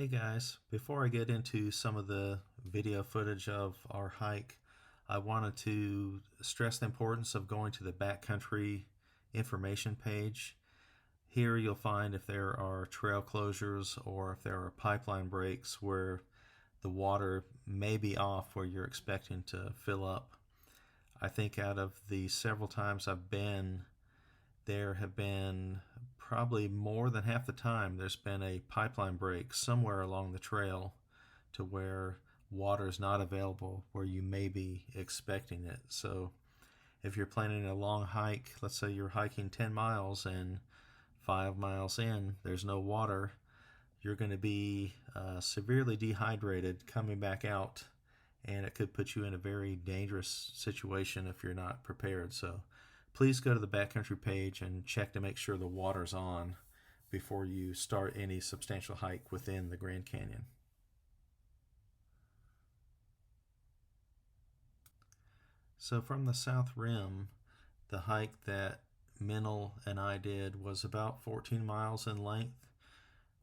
Hey guys, before I get into some of the video footage of our hike, I wanted to stress the importance of going to the backcountry information page. Here you'll find if there are trail closures or if there are pipeline breaks where the water may be off where you're expecting to fill up. I think out of the several times I've been, there have been probably more than half the time there's been a pipeline break somewhere along the trail to where water is not available where you may be expecting it. So if you're planning a long hike, let's say you're hiking 10 miles and 5 miles in there's no water, you're going to be severely dehydrated coming back out, and it could put you in a very dangerous situation if you're not prepared. So please go to the backcountry page and check to make sure the water's on before you start any substantial hike within the Grand Canyon. So from the South Rim, the hike that Minel and I did was about 14 miles in length.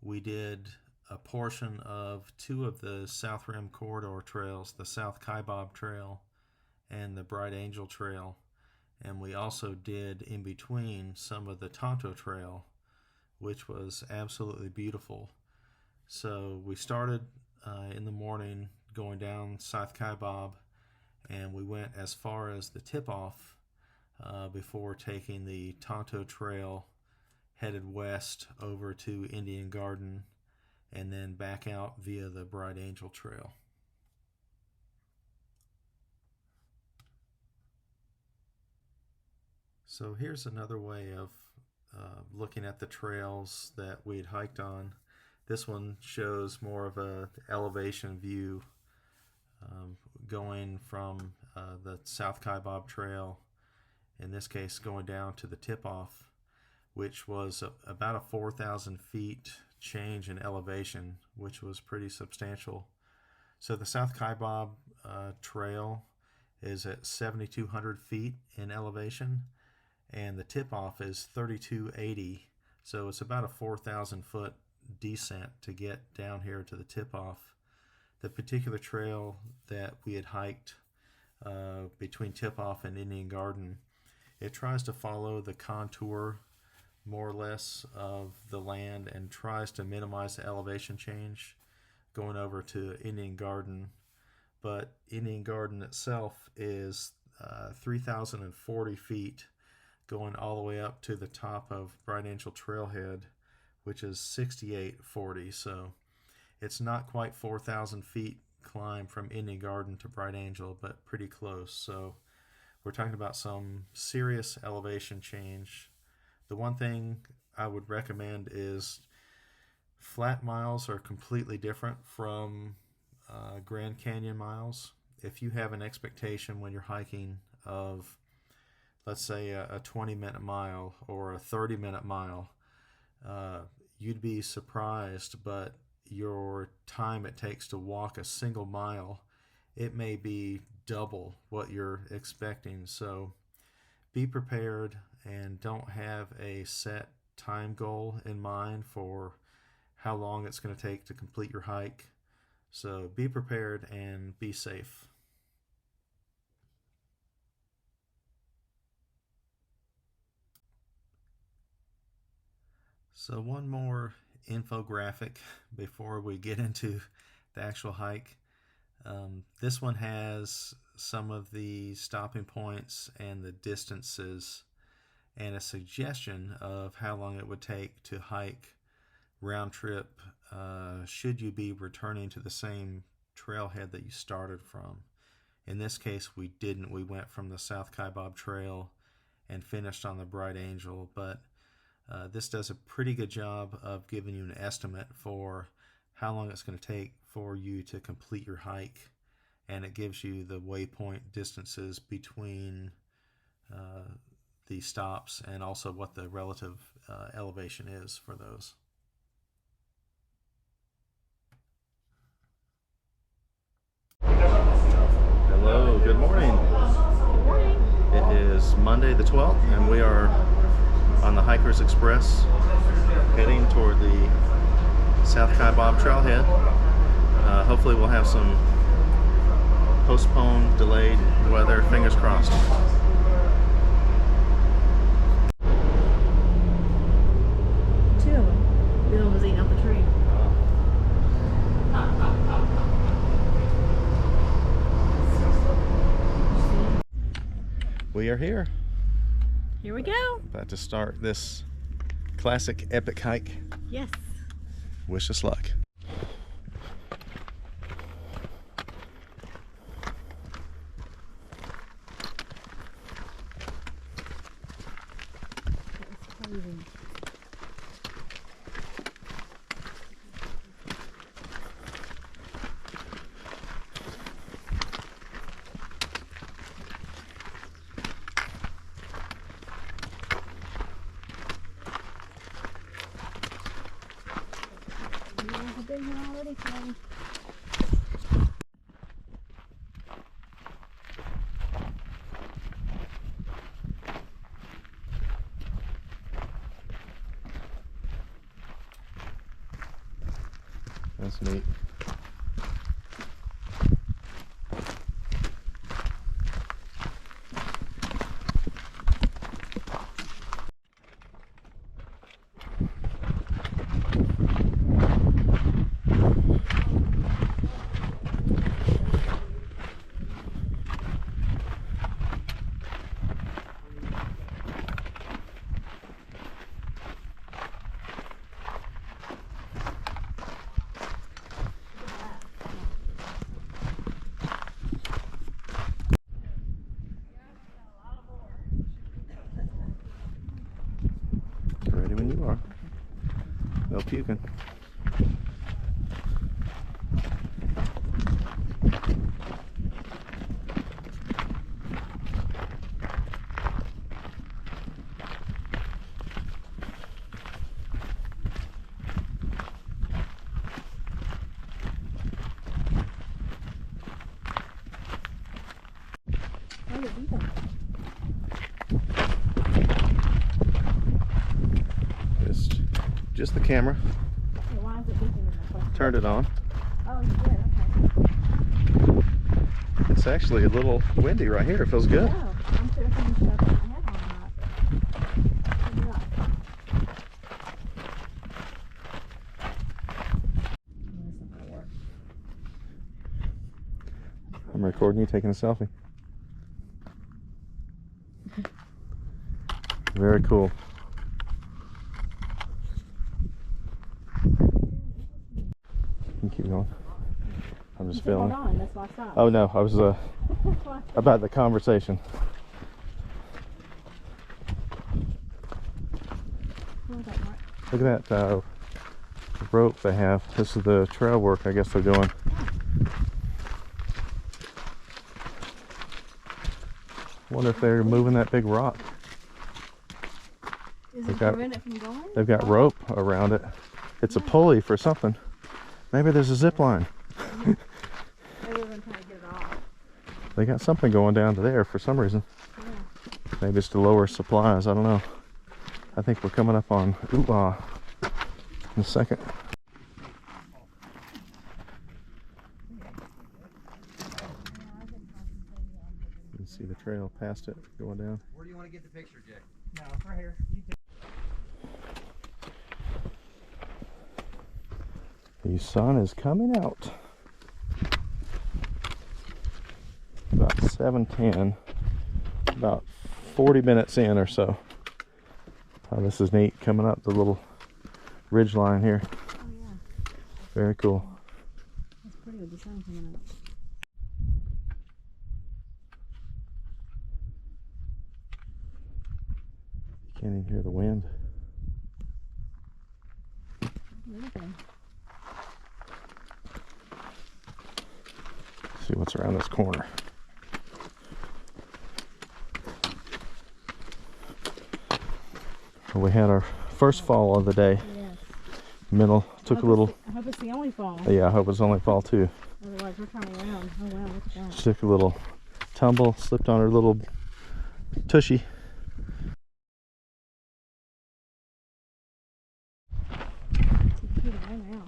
We did a portion of two of the South Rim corridor trails, the South Kaibab Trail and the Bright Angel Trail. And we also did in between some of the Tonto Trail, which was absolutely beautiful. So we started in the morning going down South Kaibab, and we went as far as the Tipoff before taking the Tonto Trail, headed west over to Indian Garden, and then back out via the Bright Angel Trail. So here's another way of looking at the trails that we'd hiked on. This one shows more of a elevation view going from the South Kaibab Trail, in this case going down to the Tipoff, which was about a 4,000 feet change in elevation, which was pretty substantial. So the South Kaibab Trail is at 7,200 feet in elevation, and the Tipoff is 3,280, so it's about a 4,000 foot descent to get down here to the Tipoff. The particular trail that we had hiked between Tipoff and Indian Garden, it tries to follow the contour more or less of the land and tries to minimize the elevation change going over to Indian Garden, but Indian Garden itself is 3,040 feet going all the way up to the top of Bright Angel Trailhead, which is 6,840. So it's not quite 4,000 feet climb from Indian Garden to Bright Angel, but pretty close. So we're talking about some serious elevation change. The one thing I would recommend is flat miles are completely different from Grand Canyon miles. If you have an expectation when you're hiking of, let's say, a 20-minute mile or a 30-minute mile, you'd be surprised, but your time it takes to walk a single mile, it may be double what you're expecting. So be prepared and don't have a set time goal in mind for how long it's going to take to complete your hike. So be prepared and be safe. So one more infographic before we get into the actual hike. This one has some of the stopping points and the distances and a suggestion of how long it would take to hike round trip should you be returning to the same trailhead that you started from. In this case, we didn't. We went from the South Kaibab Trail and finished on the Bright Angel, but this does a pretty good job of giving you an estimate for how long it's going to take for you to complete your hike, and it gives you the waypoint distances between the stops and also what the relative elevation is for those. Hello, good morning. Good morning. It is Monday the 12th, and we are on the Hikers Express heading toward the South Kaibab trailhead. Hopefully we'll have some postponed, delayed weather. Fingers crossed. Two of them. The other one was eating off the tree. We are here. Here we go. About to start this classic epic hike. Yes. Wish us luck. That's neat. Ready when you are. No puking. Just the camera. Yeah, why is it beeping in the phone? Turned it on. Oh, you did? Okay. It's actually a little windy right here. It feels good. Oh, I'm sure someone should have put my head on that. I'm recording you taking a selfie. Very cool. You keep going. I'm just filming. Hold on, that's why I stopped. Oh no, I was about the conversation. Look at that rope they have. This is the trail work I guess they're doing. I wonder if they're moving that big rock. Is it prevent it from going? They've got rope around it. It's a pulley for something. Maybe there's a zip line. Maybe we're going to try to get it off. They got something going down to there for some reason. Yeah. Maybe it's to lower supplies. I don't know. I think we're coming up on Aah in a second. You can see the trail past it going down. Where do you want to get the picture, Jake? No, right here. The sun is coming out. About 7:10. About 40 minutes in or so. Oh, this is neat, coming up the little ridge line here. Oh yeah. Very cool. That's pretty with the sun coming up. You can't even hear the wind. Okay. See what's around this corner. Well, we had our first fall of the day. Yes. Middle took a little. I hope it's the only fall. Yeah, I hope it's only fall too. Otherwise, we're coming around. Oh wow, look at that. She took a little tumble, slipped on her little tushy. It's a cute right now.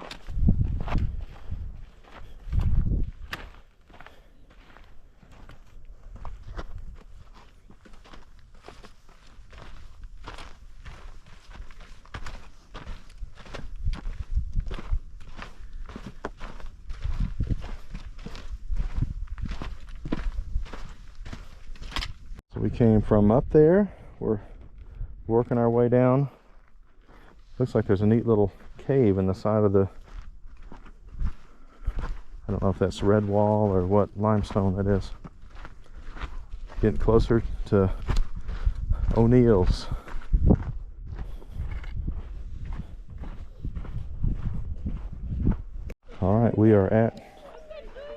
We came from up there. We're working our way down. Looks like there's a neat little cave in the side of the, I don't know if that's red wall or what limestone that is. Getting closer to O'Neill's. All right, we are at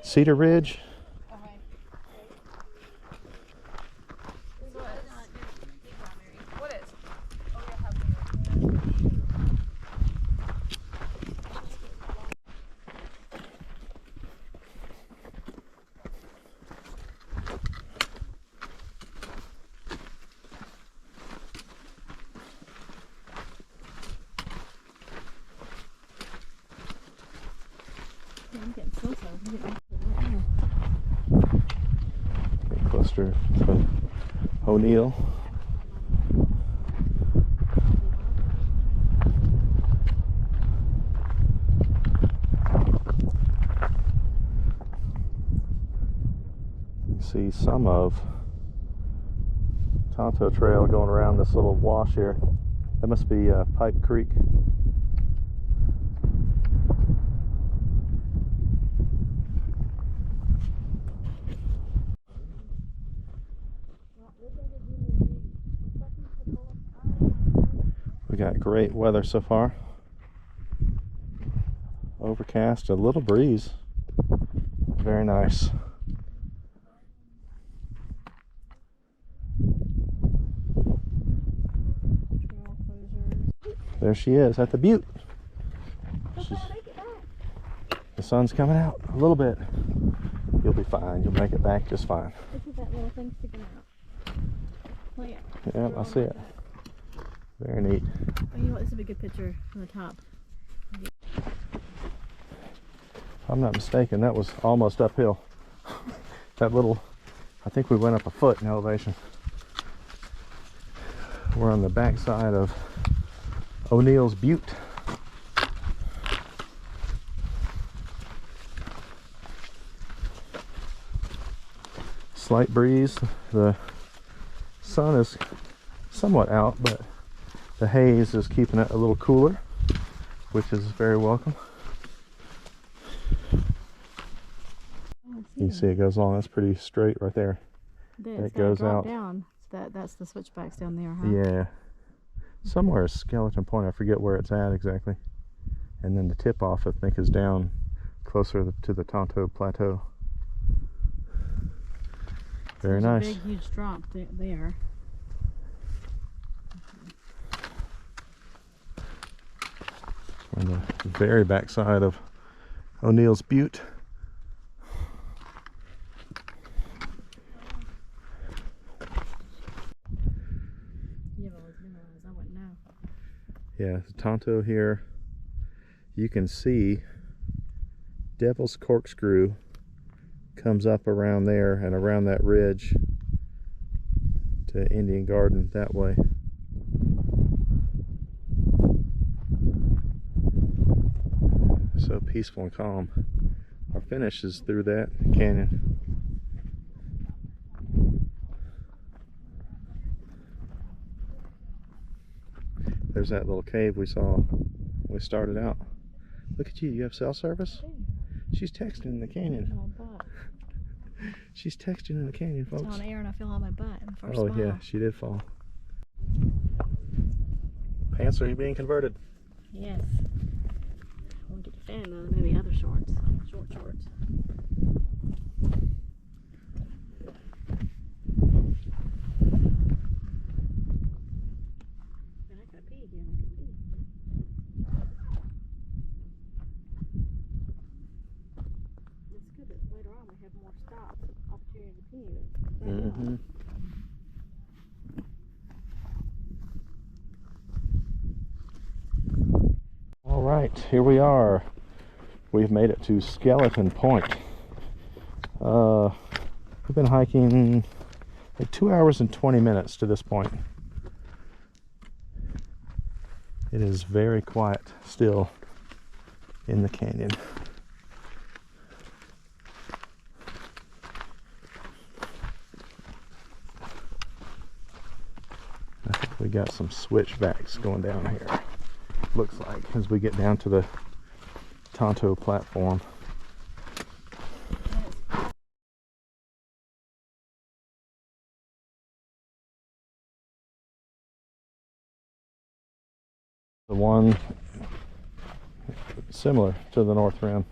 Cedar Ridge. I'm getting so Get closer to O'Neill. You see some of Tonto Trail going around this little wash here. That must be Pipe Creek. We got great weather so far. Overcast, a little breeze. Very nice. There she is at the butte. The sun's coming out a little bit. You'll be fine. You'll make it back just fine. Look at that little thing sticking out. Look at. Yeah, I see it. Very neat. Oh, you know what? This would be a good picture from the top. If I'm not mistaken, that was almost uphill. That little, I think we went up a foot in elevation. We're on the backside of O'Neill's Butte. Slight breeze. The sun is somewhat out, but the haze is keeping it a little cooler, which is very welcome. You see it goes along. That's pretty straight right there. It goes out down. So that's the switchbacks down there, huh? Yeah. Somewhere is Skeleton Point. I forget where it's at exactly. And then the tip-off, I think, is down closer to the Tonto Plateau. Very nice. A big, huge drop there. We're on the very backside of O'Neill's Butte. I wouldn't know. Yeah, Tonto here. You can see Devil's Corkscrew comes up around there and around that ridge to Indian Garden that way. So peaceful and calm. Our finish is through that canyon. There's that little cave we saw when we started out. Look at you, you have cell service? She's texting in the canyon. My butt. She's texting in the canyon, folks. It's on air and I feel on my butt in the first Oh mile. yeah, she did fall. Pants are being converted. Yes. We'll get the fan though, maybe other shorts. Short shorts. And I gotta pee again. I can pee. It's good that later on we have more stops, opportunity to pee. Mm-hmm. All right, here we are. We've made it to Skeleton Point. We've been hiking like 2 hours and 20 minutes to this point. It is very quiet still in the canyon. got some switchbacks going down here. Looks like as we get down to the Tonto platform. The one similar to the North Rim.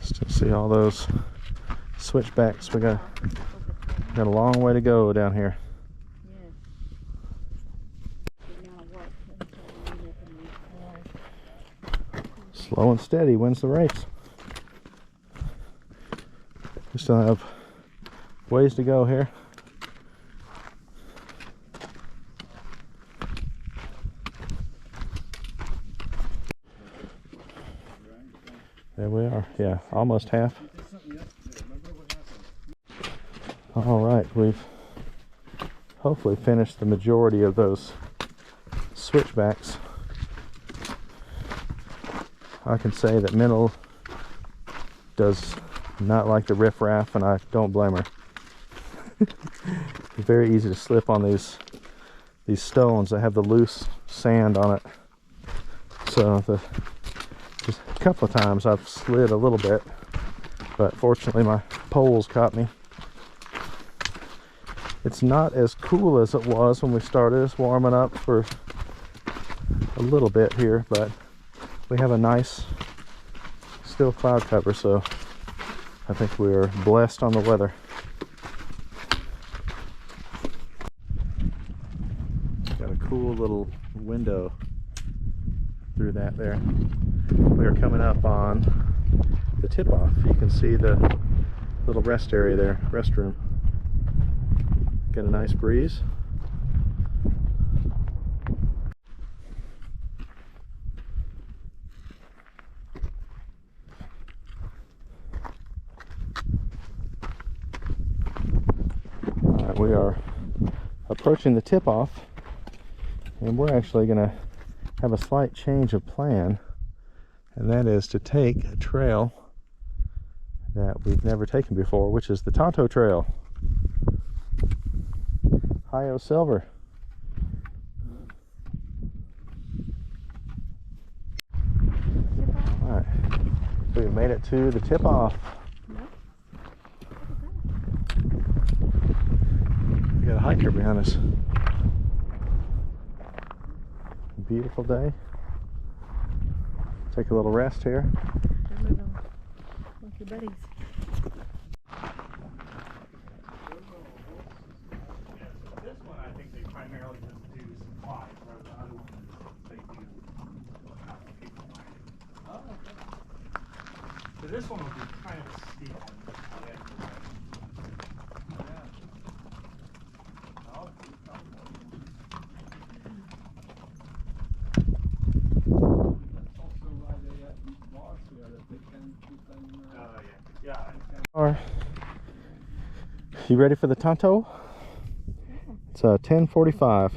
Still see all those switchbacks. We got a long way to go down here. Slow and steady wins the race. We still have ways to go here. There we are. Yeah, almost half. All right, we've hopefully finished the majority of those switchbacks. I can say that Minnow does not like the riffraff, and I don't blame her. It's very easy to slip on these stones that have the loose sand on it. So just a couple of times I've slid a little bit, but fortunately my poles caught me. It's not as cool as it was when we started. It's warming up for a little bit here, but we have a nice still cloud cover, so I think we're blessed on the weather. Got a cool little window through that there. We are coming up on the Tipoff. You can see the little rest area there, restroom. Get a nice breeze. Alright, we are approaching the Tipoff, and we're actually going to have a slight change of plan, and that is to take a trail that we've never taken before, which is the Tonto Trail. Hi-O Silver. Alright, we've made it to the Tipoff. We got a hiker behind us. Beautiful day. Take a little rest here. They're moving like your buddies. This one, I think they primarily just do supplies, whereas the other one they do people mining. Oh, okay. So this one will be kind of a steep one. You ready for the Tonto? It's 10:45.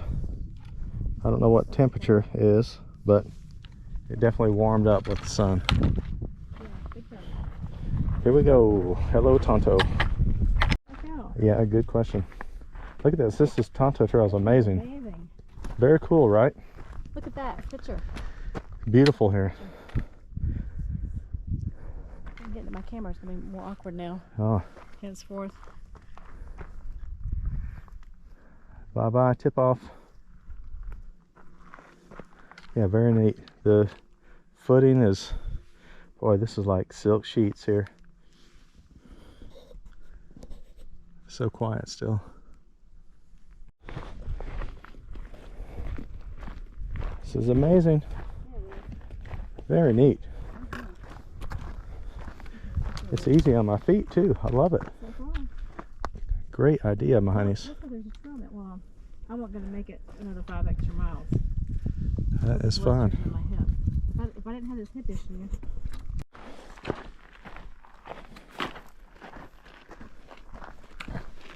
I don't know what temperature is, but it definitely warmed up with the sun. Here we go. Hello, Tonto. Yeah, good question. Look at this. This is Tonto Trail. Is amazing. Amazing. Very cool, right? Look at that picture. Beautiful here. I'm getting to my camera. It's going to be more awkward now. Oh. Henceforth. Bye-bye, Tipoff. Yeah, very neat. The footing is, boy, this is like silk sheets here. So quiet still. This is amazing. Very neat. It's easy on my feet too. I love it. Great idea, my honeys. I'm not going to make it another 5 extra miles. That is Blisters fun. in my hip. If I didn't have this hip issue.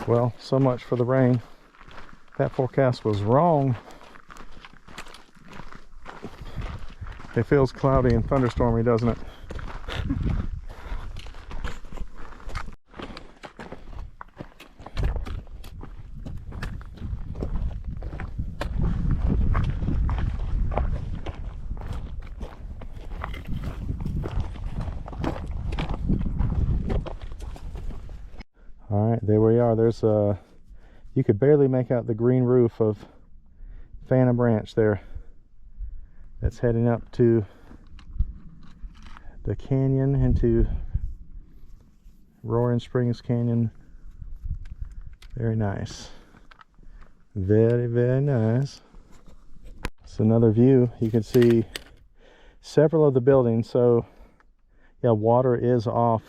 Well, so much for the rain. That forecast was wrong. It feels cloudy and thunderstormy, doesn't it? All right, there we are. There's you could barely make out the green roof of Phantom Ranch there. That's heading up to the canyon into Roaring Springs Canyon. Very nice. Very, very nice. It's another view. You can see several of the buildings. So yeah, water is off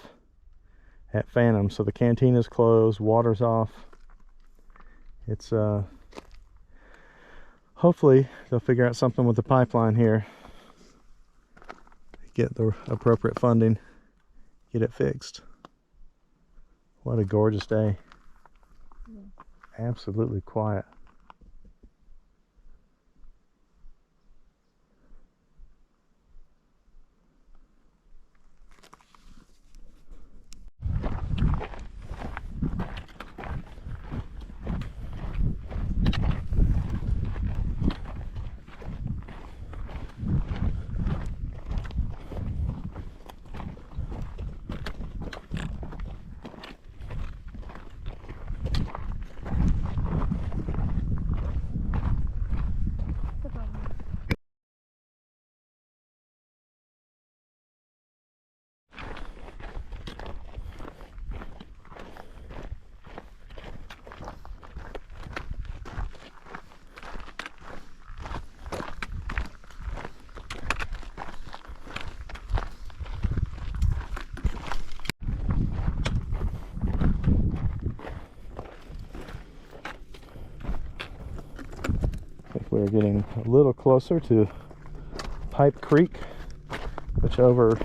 at Phantom. So the canteen is closed, water's off. It's hopefully they'll figure out something with the pipeline here. Get the appropriate funding, get it fixed. What a gorgeous day. Yeah. Absolutely quiet. We're getting a little closer to Pipe Creek, which over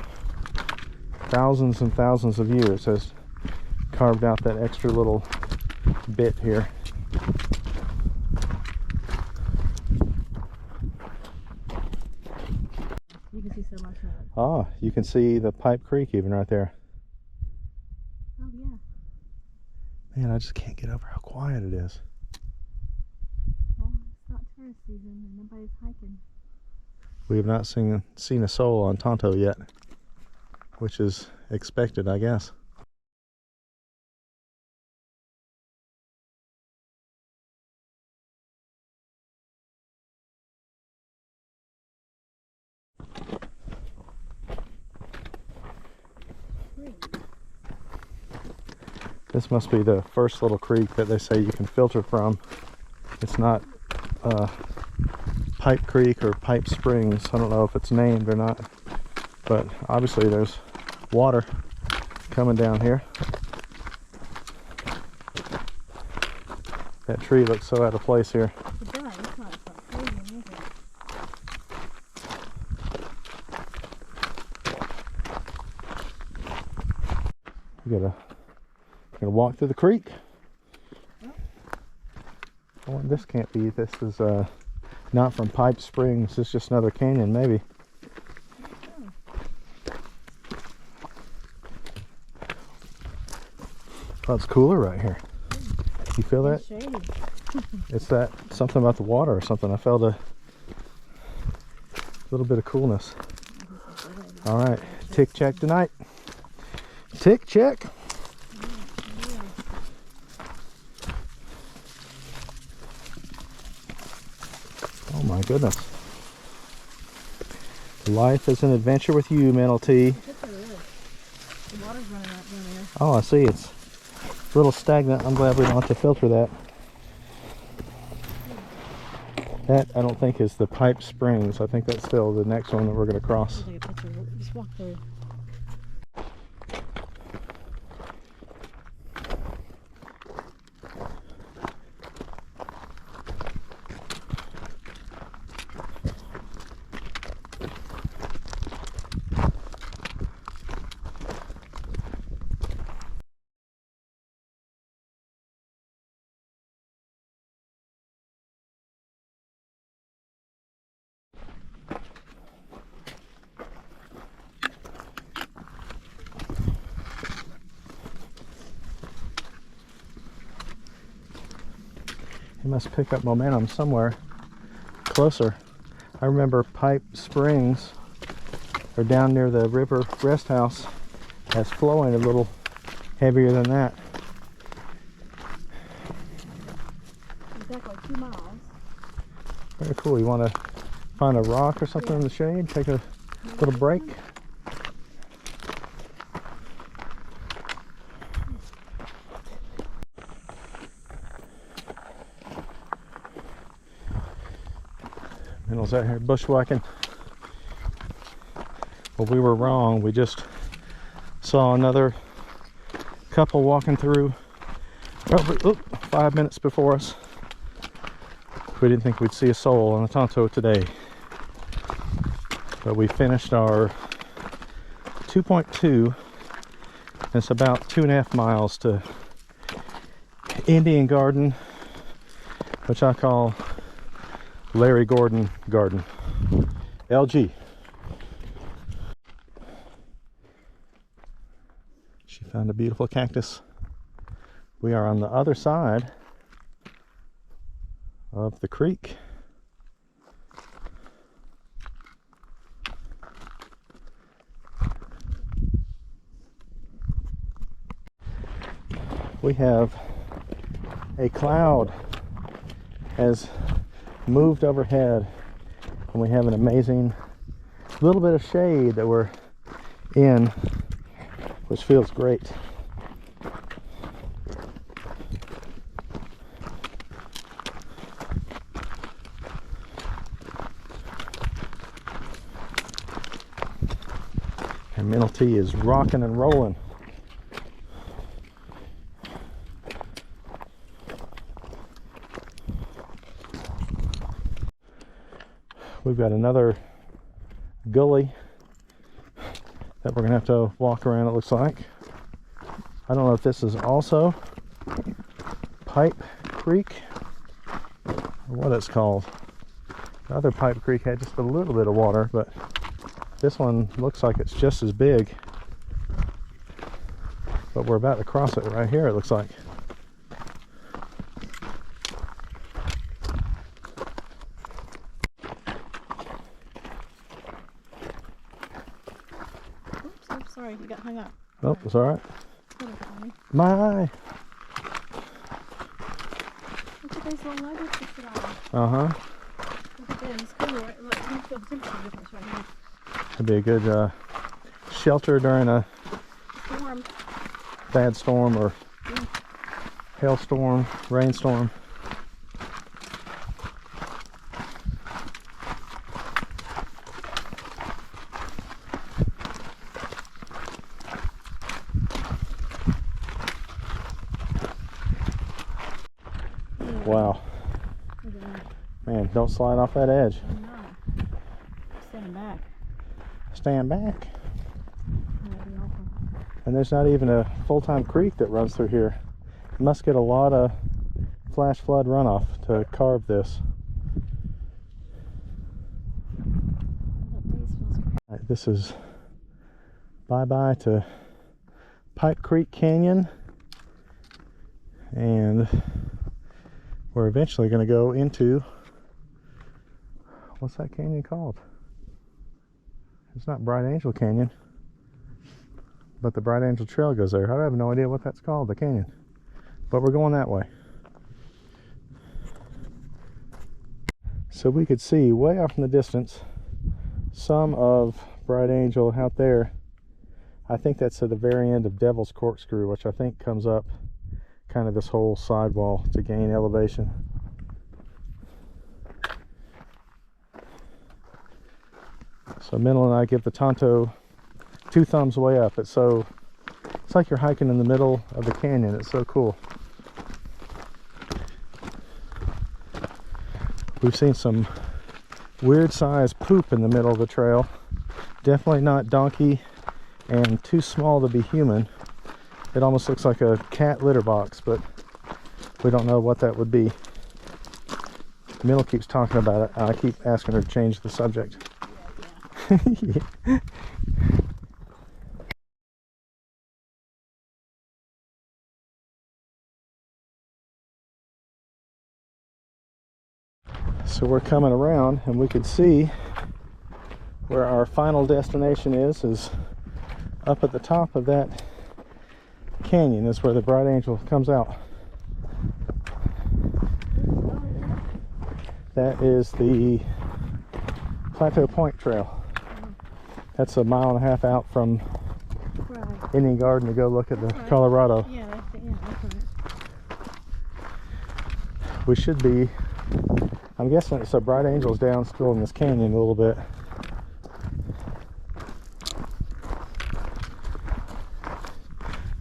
thousands and thousands of years has carved out that extra little bit here. You can see so much of it. Ah, you can see the Pipe Creek even right there. Oh yeah. Man, I just can't get over how quiet it is. Well, it's not tourist season and nobody's hiking. We have not seen a soul on Tonto yet, which is expected, I guess. This must be the first little creek that they say you can filter from. It's not Pipe Creek or Pipe Springs. I don't know if it's named or not, but obviously there's water coming down here. That tree looks so out of place here. It does. It's not freezing, is it? You gotta walk through the creek. Oh, this can't be. This is not from Pipe Springs. It's just another canyon, maybe. Oh, it's cooler right here. You feel that? It's shady. It's that something about the water or something. I felt a little bit of coolness. All right, tick check tonight. Tick check. Oh my goodness. Life is an adventure with you, Mental T. The water's running out down there. Oh, I see. It's a little stagnant. I'm glad we don't have to filter that. That, I don't think, is the Pipe Springs. I think that's still the next one that we're going to cross. Take a picture. Just walk through. He must pick up momentum somewhere closer. I remember Pipe Springs, or down near the River Resthouse, as flowing a little heavier than that. Exactly 2 miles. Very cool. You want to find a rock or something in the shade? Take a little break? Middle's out here bushwhacking. Well, we were wrong. We just saw another couple walking through probably 5 minutes before us. We didn't think we'd see a soul on the Tonto today. But we finished our 2.2. It's about 2.5 miles to Indian Garden, which I call Larry Gordon Garden. LG. She found a beautiful cactus. We are on the other side of the creek. We have a cloud has moved overhead, and we have an amazing little bit of shade that we're in, which feels great. And Mental T is rocking and rolling. We've got another gully that we're gonna have to walk around, it looks like. I don't know if this is also Pipe Creek or what it's called. The other Pipe Creek had just a little bit of water, but this one looks like it's just as big. But we're about to cross it right here, it looks like. Sorry, you got hung up. Oh, it's all right. Funny. My eye. Look at these long legs to sit on. Uh-huh. Look at them. It's cool, right? Look, you can feel the temperature difference right here. That'd be a good shelter during a Storm. bad storm or hailstorm, rainstorm. Wow. Look at that. Man, don't slide off that edge. No. Standing back. Stand back. That'd be awful. And there's not even a full-time creek that runs through here. You must get a lot of flash flood runoff to carve this. That breeze feels great. All right, this is bye-bye to Pipe Creek Canyon. And we're eventually going to go into, what's that canyon called? It's not Bright Angel Canyon, but the Bright Angel Trail goes there. I have no idea what that's called, the canyon, but we're going that way. So we could see way off in the distance some of Bright Angel out there. I think that's at the very end of Devil's Corkscrew, which I think comes up kind of this whole sidewall to gain elevation. So Mental and I give the Tonto 2 thumbs way up. It's like you're hiking in the middle of the canyon. It's so cool. We've seen some weird sized poop in the middle of the trail. Definitely not donkey and too small to be human. It almost looks like a cat litter box, but we don't know what that would be. Mental keeps talking about it. I keep asking her to change the subject. Yeah. So we're coming around, and we can see where our final destination is up at the top of that canyon. Is where the Bright Angel comes out. That is the Tonto Point Trail. That's a mile and a half out from Right. Indian Garden to go look at the That's right. Colorado. Yeah, that's the end. That's right. We should be, I'm guessing it's a Bright Angel's down still in this canyon a little bit.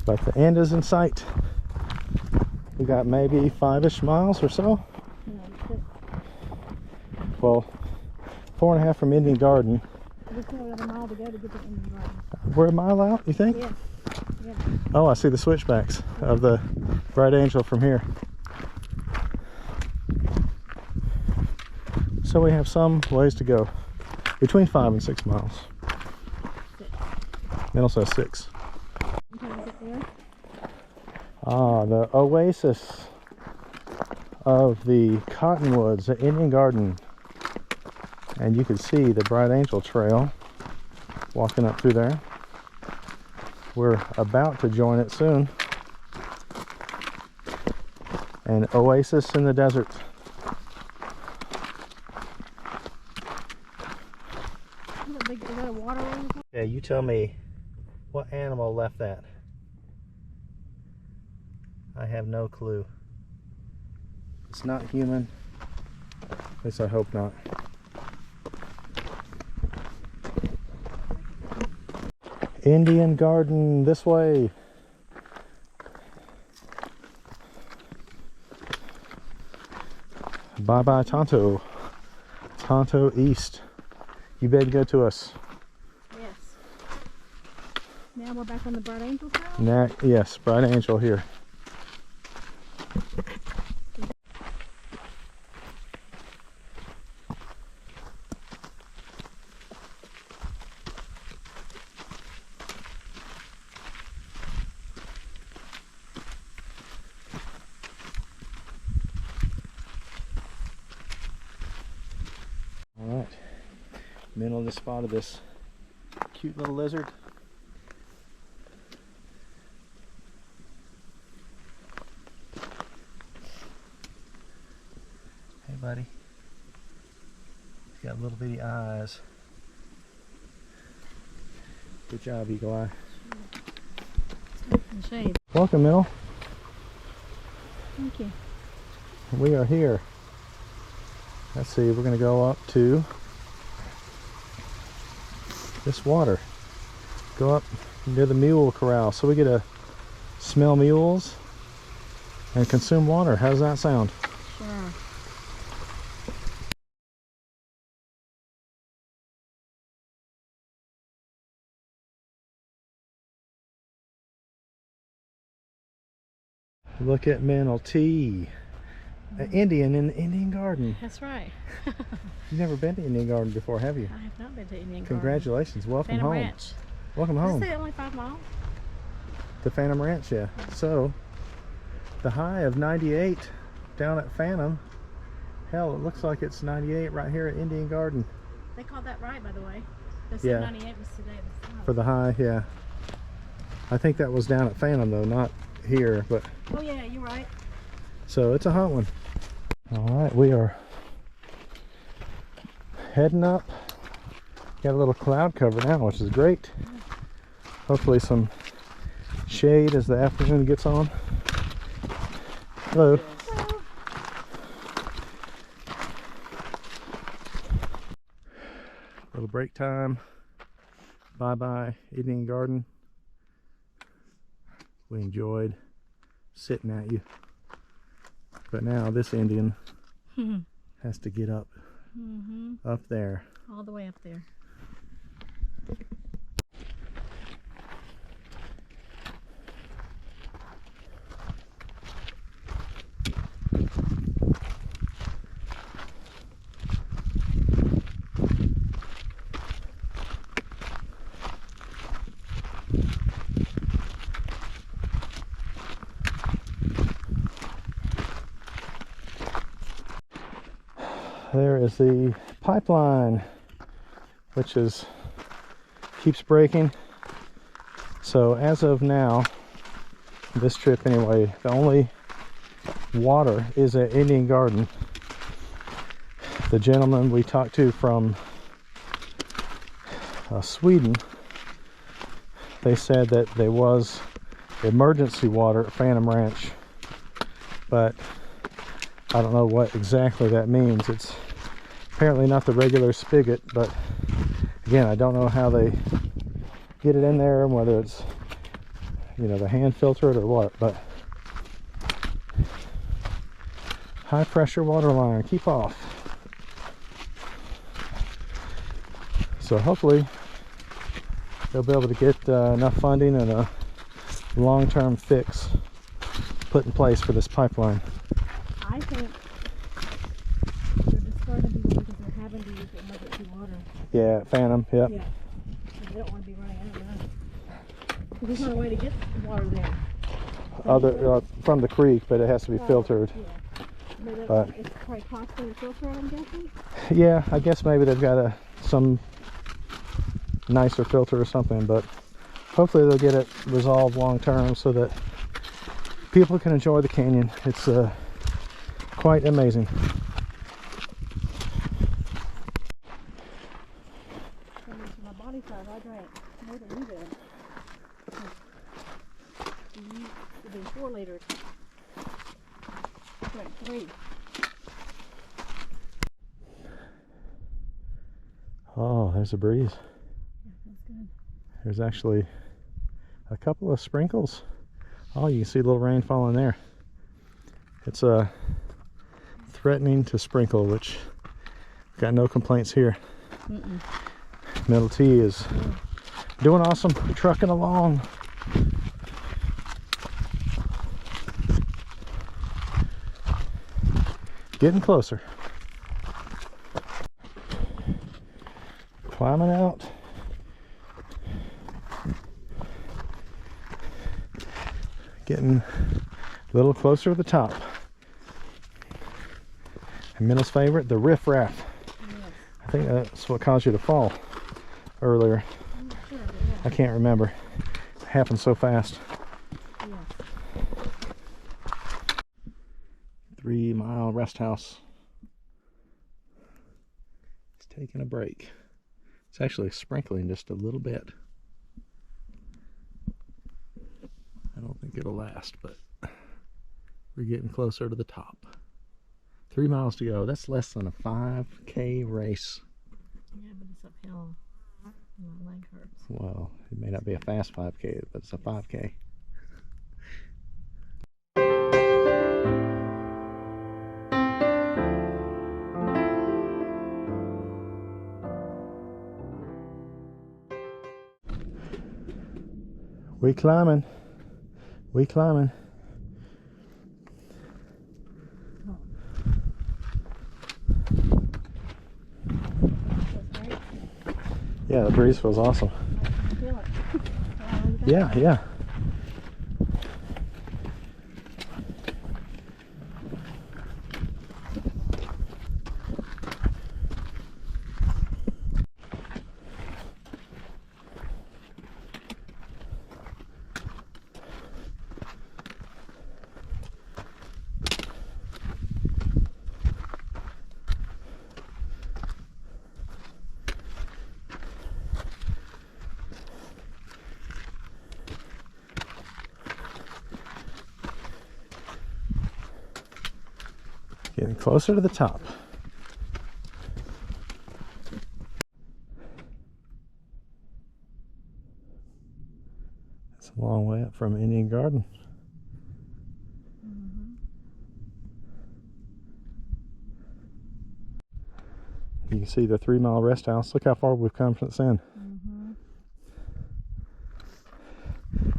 But the end is in sight. We got maybe 5-ish miles or so. No, but Well, 4.5 from Indian Garden. we still got a mile to go to get to Indian Garden. We're a mile out, you think? Yes. Yeah. Oh, I see the switchbacks of the Bright Angel from here. So we have some ways to go. Between 5 and 6 miles. It also says 6. Until we get there. Ah, the oasis of the Cottonwoods at Indian Garden. And you can see the Bright Angel Trail walking up through there. We're about to join it soon. An oasis in the desert. Is that a water lily? Yeah, you tell me what animal left that. I have no clue. It's not human. At least I hope not. Indian Garden this way. Bye bye Tonto. Tonto East. You better go to us. Yes. Now we're back on the Bright Angel Trail? Now, yes, Bright Angel here. Alright, men on the spot of this cute little lizard. Hey buddy, he's got little bitty eyes. Good job, Eagle Eye. In the shade. Welcome, Mill. Thank you. We are here. Let's see, we're going to go up to this water. Go up near the mule corral so we get to smell mules and consume water. How does that sound? Sure. Look at Mental T. An Indian in the Indian Garden. That's right. You've never been to Indian Garden before, have you? I have not been to Indian Garden. Congratulations. Welcome Phantom home. Ranch. Welcome Does it home. say only 5 miles? The Phantom Ranch, yeah. So, the high of 98 down at Phantom. Hell, it looks like it's 98 right here at Indian Garden. They called that right, by the way. They said Yeah. 98 was today. For the high, yeah. I think that was down at Phantom though, not here, but Oh yeah, you're right. so it's a hot one. All right, we are heading up. Got a little cloud cover now, which is great. Hopefully some shade as the afternoon gets on. Hello. Little break time. Bye bye Indian Garden. We enjoyed sitting at you. But now this Indian has to get up up there. All the way up there. There is the pipeline, which keeps breaking. So as of now, this trip anyway, the only water is at Indian Garden. The gentleman we talked to from Sweden, they said that there was emergency water at Phantom Ranch, but I don't know what exactly that means. It's apparently not the regular spigot, but again, I don't know how they get it in there and whether it's, you know, the hand filter it or what. But high pressure water line, keep off. So hopefully they'll be able to get enough funding and a long-term fix put in place for this pipeline. I think they're discarding people because they're having to use emergency water. Yeah, Phantom, yep. Yeah. They don't want to be running out of that. Because there's not a way to get water there. Other from the creek, but it has to be filtered. Yeah. But it's probably costly to filter it, I'm guessing. Yeah, I guess maybe they've got some nicer filter or something, but hopefully they'll get it resolved long term so that people can enjoy the canyon. It's quite amazing. My body size, I drank more than you did. You did 4 liters. I drank 3. Oh, there's a breeze. Yeah, that's good. There's actually a couple of sprinkles. Oh, you can see a little rain falling there. It's threatening to sprinkle, which got no complaints here. Middle T is doing awesome, trucking along. Getting closer. Climbing out. Getting a little closer to the top. And Minna's favorite, the riff raff. Yes. I think that's what caused you to fall earlier. I'm not sure, I can't remember. It happened so fast. but yeah. 3 Mile Resthouse. It's taking a break. It's actually sprinkling just a little bit. I don't think it'll last, but we're getting closer to the top. 3 miles to go. That's less than a 5K race. Yeah, but it's uphill. My leg hurts. Well, it may not be a fast 5K, but it's a 5K. We climbing. We climbing. That's great. Yeah, the breeze feels awesome. I feel it. Yeah, yeah. Getting closer to the top. It's a long way up from Indian Garden. You can see the 3 Mile Resthouse. Look how far we've come since then.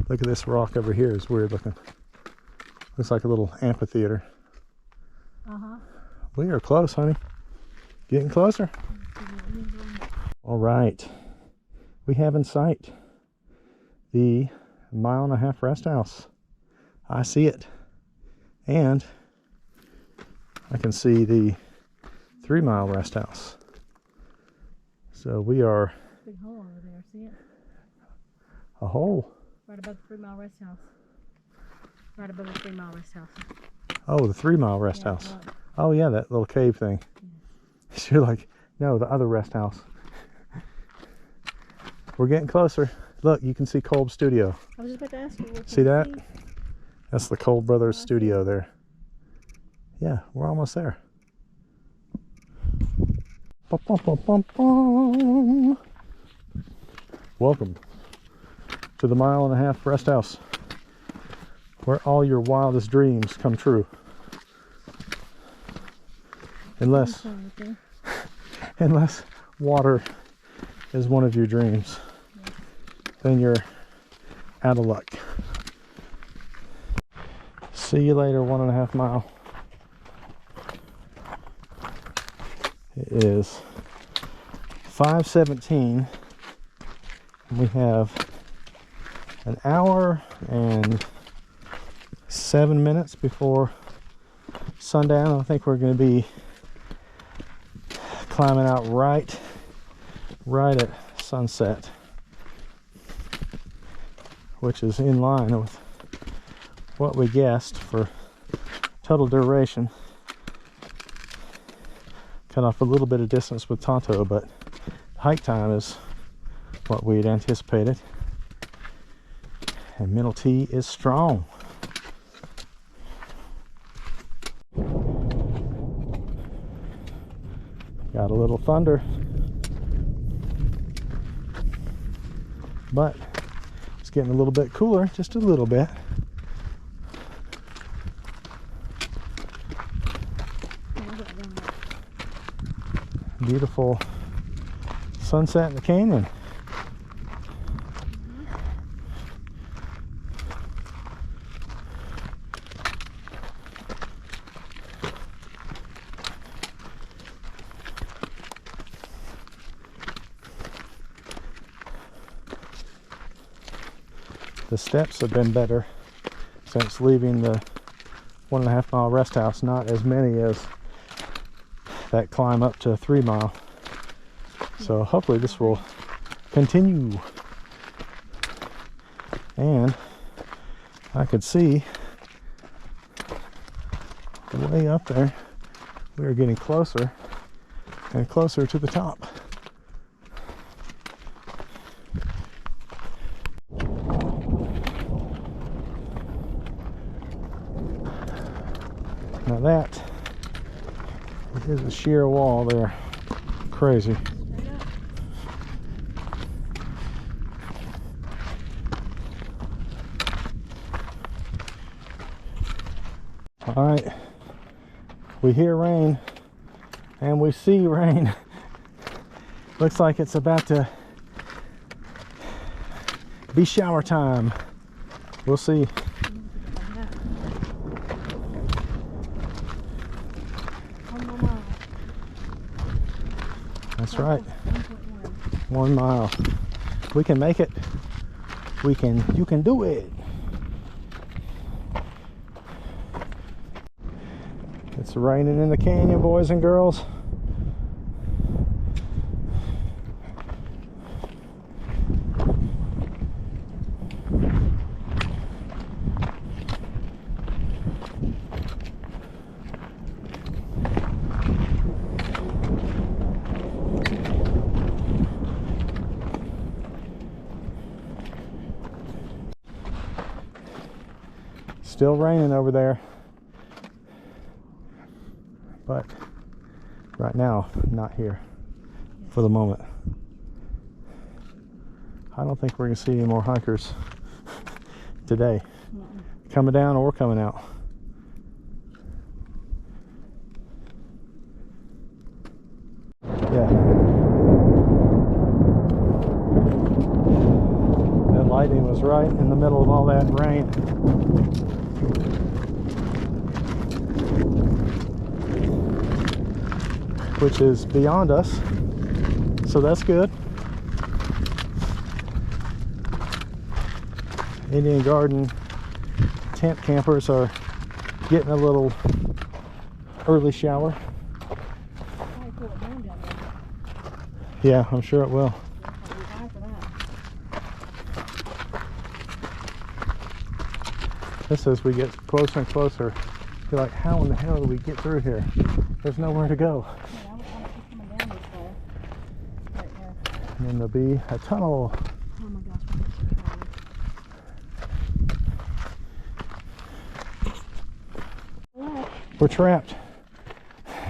Look at this rock over here. It's weird looking. Looks like a little amphitheater. We are close, honey. Getting closer. All right. We have in sight the 1.5-mile rest house. I see it. And I can see the 3 Mile Resthouse. So we are Big hole over there, see it? a hole. Right above the 3 Mile Resthouse. Right above the 3 Mile Resthouse. Oh, the 3 Mile Resthouse. look. Oh yeah, that little cave thing. You're like, no, the other rest house. We're getting closer. Look, you can see Kolb's studio. I was just about to ask you. What See that? can you That's the Kolb Brothers I see studio it. there. Yeah, we're almost there. Bum, bum, bum, bum, bum. Welcome to the 1.5 Mile Rest House, where all your wildest dreams come true. Unless water is one of your dreams, then you're out of luck. See you later, 1.5 mile. It is 5:17. We have an hour and 7 minutes before sundown. I think we're going to be climbing out right at sunset, which is in line with what we guessed for total duration. Cut off a little bit of distance with Tonto, but hike time is what we had anticipated. And Middle T is strong. Got a little thunder, but it's getting a little bit cooler, just a little bit. Beautiful sunset in the canyon. The steps have been better since leaving the 1.5 Mile Rest House. Not as many as that climb up to 3 Mile. So hopefully this will continue. And I could see way up there, we are getting closer and closer to the top. Now that is a sheer wall there. Crazy. All right, we hear rain and we see rain. Looks like it's about to be shower time. We'll see. That's right. 1 mile. We can make it. You can do it. It's raining in the canyon, boys and girls. Still raining over there, but right now not here for the moment. I don't think we're gonna see any more hikers today, coming down or coming out. Yeah, that lightning was right in the middle of all that rain. Which is beyond us, so that's good. Indian Garden tent campers are getting a little early shower. Oh Yeah, I'm sure it will. I'll be high for that. This as we get closer and closer, you're like, how in the hell do we get through here? There's nowhere to go. Yeah, I was gonna keep coming down this way. Right there. And then there'll be a tunnel. Oh my gosh, we're getting so tired. Left. We're trapped.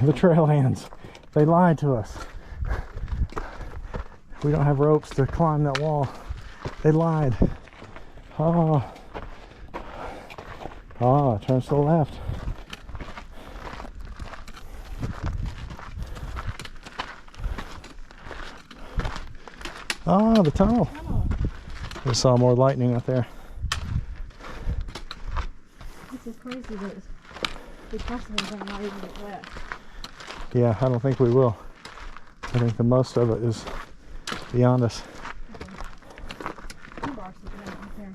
The trail hands. They lied to us. We don't have ropes to climb that wall. They lied. Oh. Ah, turns to the left. Ah, the tunnel. Tunnel. I saw more lightning out there. This is crazy that we possibly don't not even get wet. Yeah, I don't think we will. I think the most of it is beyond us. Two bars looking out right there.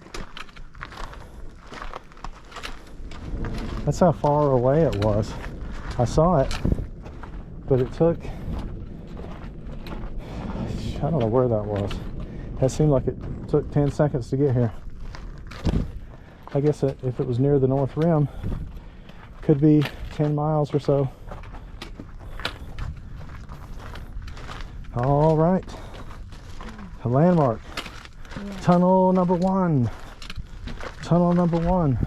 That's how far away it was. I saw it, but it took, I don't know where that was. That seemed like it took 10 seconds to get here. I guess if it was near the North Rim, could be 10 miles or so. All right, a landmark. Yeah. Tunnel number 1. Tunnel number 1.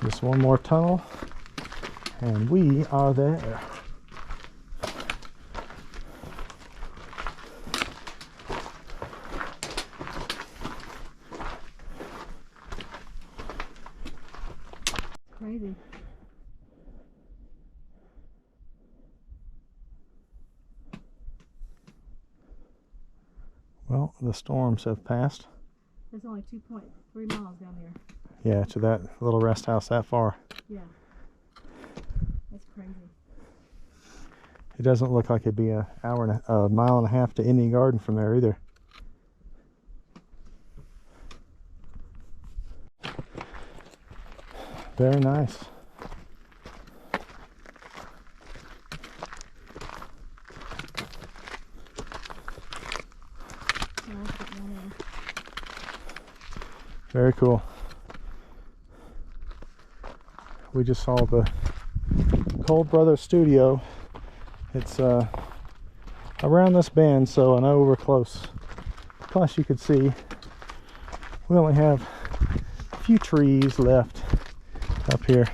Just one more tunnel, and we are there. Crazy. Well, the storms have passed. There's only 2.3 miles down there. Yeah, to that little rest house that far. Yeah. That's crazy. It doesn't look like it'd be a mile and a half to Indian Garden from there either. Very nice. Very cool. We just saw the Cold Brothers Studio. It's around this bend, so I know we're close. Plus you could see we only have a few trees left up here.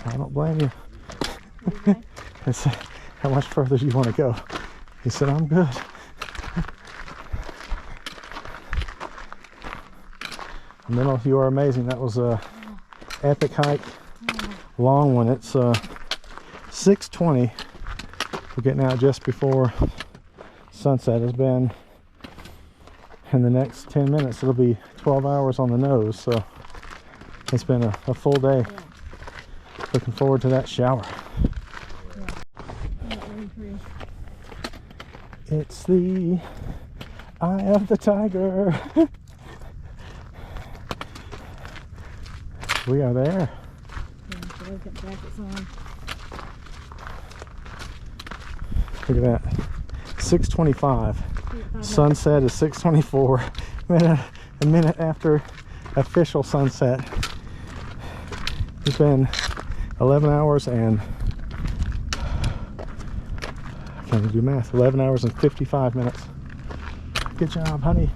I don't blame you. I said, how much further do you want to go? He said, I'm good. And then you are amazing. That was a epic hike, long one. It's 6:20. We're getting out just before sunset. Has been in the next 10 minutes. It'll be 12 hours on the nose. So it's been a full day. Looking forward to that shower. It's the eye of the tiger. We are there. Look at that. 6:25. Sunset is 6:24. A minute after official sunset. It's been 11 hours and I can't even do math. 11 hours and 55 minutes. Good job, honey.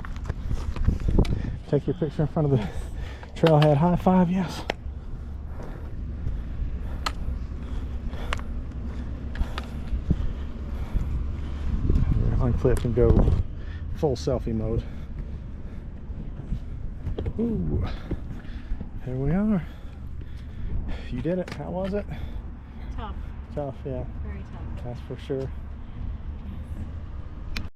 Take your picture in front of the trailhead. High five, yes. cliff and go full selfie mode. Ooh, here we are. You did it. How was it? Tough. Tough, yeah. Very tough. That's for sure.